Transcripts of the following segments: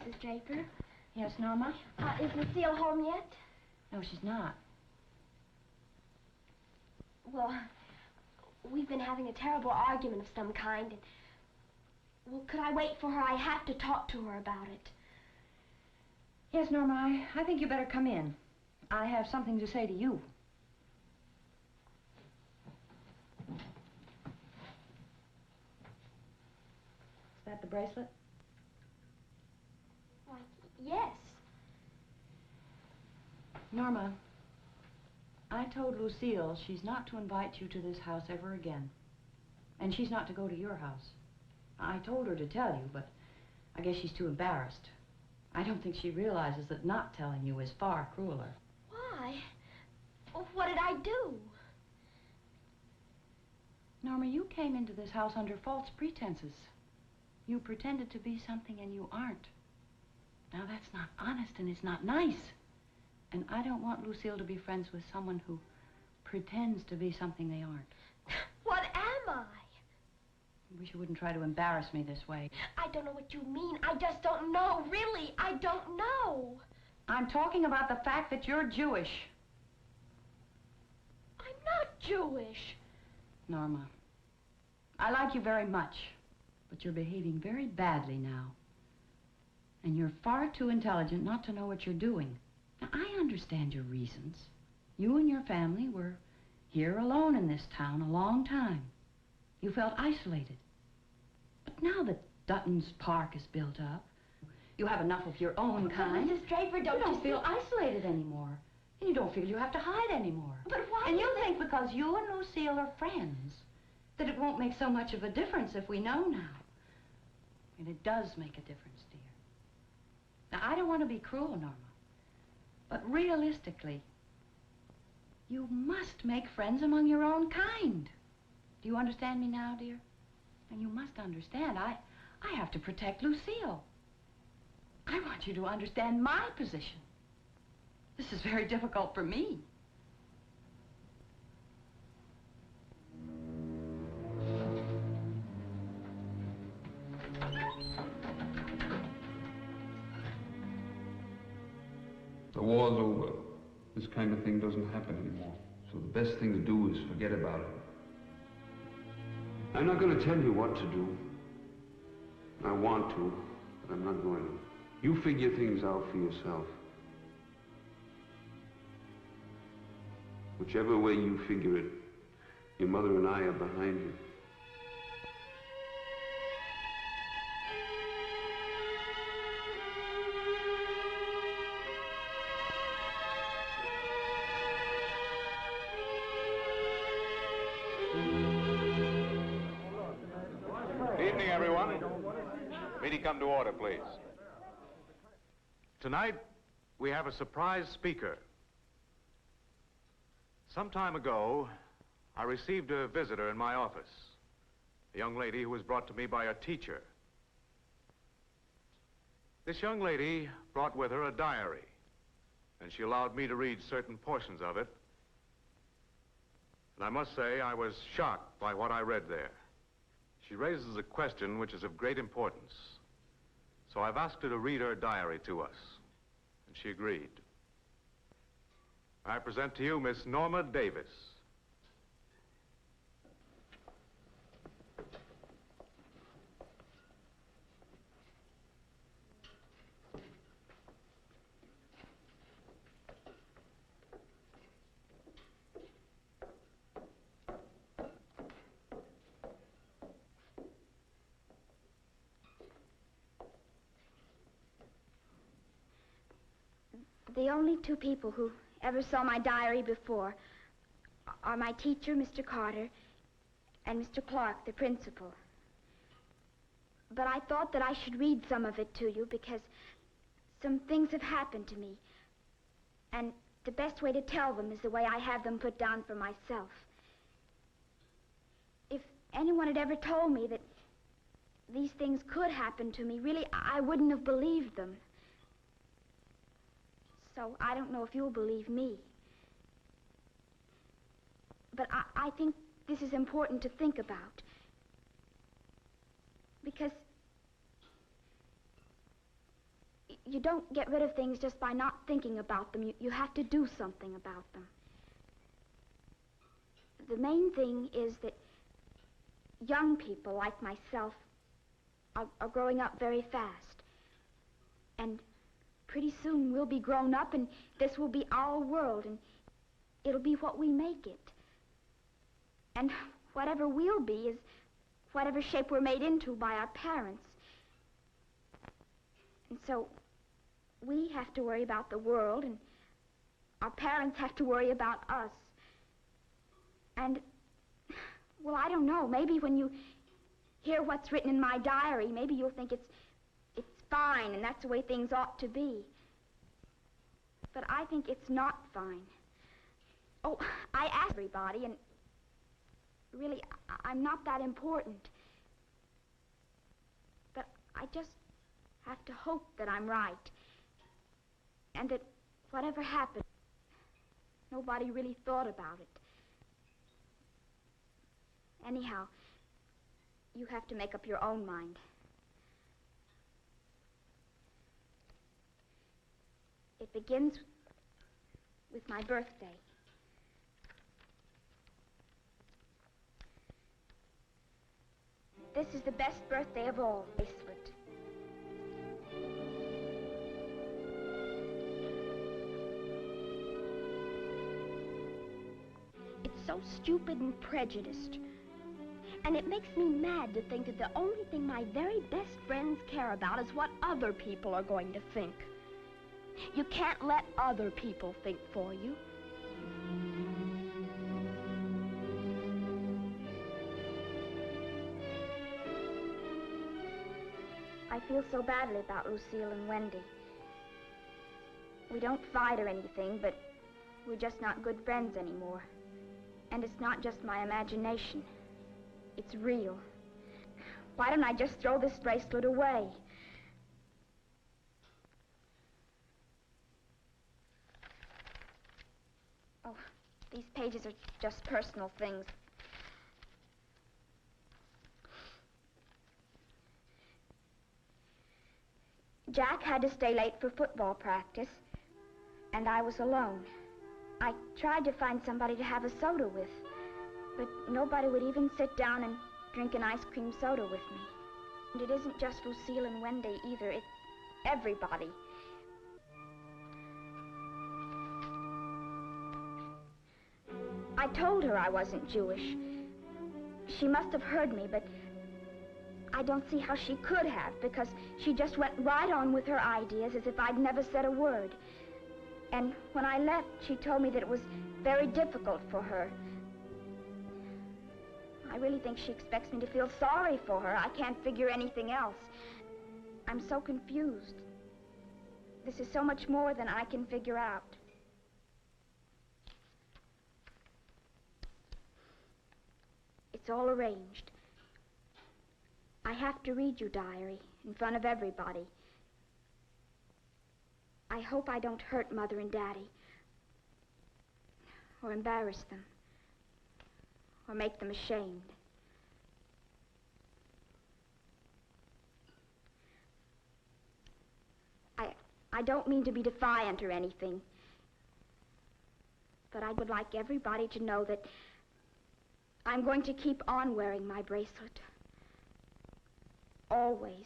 Mrs. Draper. Yes, Norma? Is Lucille home yet? No, she's not. Well, we've been having a terrible argument of some kind, and... Well, could I wait for her? I have to talk to her about it. Yes, Norma, I think you better come in. I have something to say to you. Is that the bracelet? Why, yes. Norma, I told Lucille she's not to invite you to this house ever again. And she's not to go to your house. I told her to tell you, but I guess she's too embarrassed. I don't think she realizes that not telling you is far crueler. Why? Well, what did I do? Norma, you came into this house under false pretenses. You pretended to be something and you aren't. Now that's not honest and it's not nice. And I don't want Lucille to be friends with someone who pretends to be something they aren't. What am I? I wish you wouldn't try to embarrass me this way. I don't know what you mean. I just don't know. Really, I don't know. I'm talking about the fact that you're Jewish. I'm not Jewish. Norma, I like you very much, but you're behaving very badly now. And you're far too intelligent not to know what you're doing. Now, I understand your reasons. You and your family were here alone in this town a long time. You felt isolated. But now that Dutton's Park is built up, you have enough of your own kind. Mrs. Draper, You don't feel isolated anymore. And you don't feel you have to hide anymore. But why? And you think because you and Lucille are friends that it won't make so much of a difference if we know now. And it does make a difference, dear. Now, I don't want to be cruel, Norma. But realistically, you must make friends among your own kind. Do you understand me now, dear? And you must understand, I have to protect Lucille. I want you to understand my position. This is very difficult for me. The war's over. This kind of thing doesn't happen anymore. So the best thing to do is forget about it. I'm not going to tell you what to do. I want to, but I'm not going to. You figure things out for yourself. Whichever way you figure it, your mother and I are behind you. Good evening, everyone. Meeting come to order, please. Tonight, we have a surprise speaker. Some time ago, I received a visitor in my office, a young lady who was brought to me by a teacher. This young lady brought with her a diary, and she allowed me to read certain portions of it. And I must say, I was shocked by what I read there. She raises a question which is of great importance. So I've asked her to read her diary to us, and she agreed. I present to you Miss Norma Davis. The only two people who ever saw my diary before are my teacher, Mr. Carter, and Mr. Clark, the principal. But I thought that I should read some of it to you because some things have happened to me. And the best way to tell them is the way I have them put down for myself. If anyone had ever told me that these things could happen to me, really, I wouldn't have believed them. So I don't know if you'll believe me. But I think this is important to think about. Because you don't get rid of things just by not thinking about them. You have to do something about them. The main thing is that young people like myself are growing up very fast. And pretty soon we'll be grown up and this will be our world and it'll be what we make it. And whatever we'll be is whatever shape we're made into by our parents. And so we have to worry about the world and our parents have to worry about us. And, well, I don't know, maybe when you hear what's written in my diary, maybe you'll think it's fine and that's the way things ought to be. But I think it's not fine. Oh, I asked everybody, and really, I'm not that important. But I just have to hope that I'm right. And that whatever happened, nobody really thought about it. Anyhow, you have to make up your own mind. It begins with my birthday. This is the best birthday of all, bracelet. It's so stupid and prejudiced. And it makes me mad to think that the only thing my very best friends care about is what other people are going to think. You can't let other people think for you. I feel so badly about Lucille and Wendy. We don't fight or anything, but we're just not good friends anymore. And it's not just my imagination. It's real. Why don't I just throw this bracelet away? Oh, these pages are just personal things. Jack had to stay late for football practice, and I was alone. I tried to find somebody to have a soda with, but nobody would even sit down and drink an ice cream soda with me. And it isn't just Lucille and Wendy either, it's everybody. I told her I wasn't Jewish. She must have heard me, but I don't see how she could have, because she just went right on with her ideas as if I'd never said a word. And when I left, she told me that it was very difficult for her. I really think she expects me to feel sorry for her. I can't figure anything else. I'm so confused. This is so much more than I can figure out. It's all arranged. I have to read you, diary, in front of everybody. I hope I don't hurt Mother and Daddy, or embarrass them, or make them ashamed. I don't mean to be defiant or anything, but I would like everybody to know that I'm going to keep on wearing my bracelet. Always.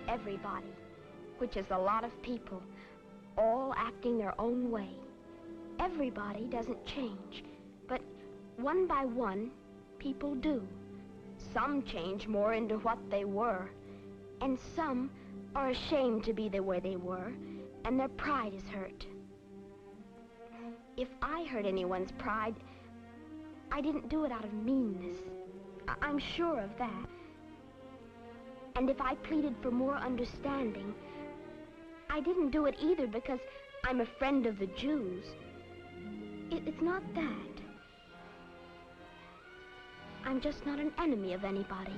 Everybody, which is a lot of people, all acting their own way. Everybody doesn't change, but one by one, people do. Some change more into what they were, and some are ashamed to be the way they were, and their pride is hurt. If I hurt anyone's pride, I didn't do it out of meanness. I'm sure of that. And if I pleaded for more understanding, I didn't do it either because I'm a friend of the Jews. It's not that. I'm just not an enemy of anybody.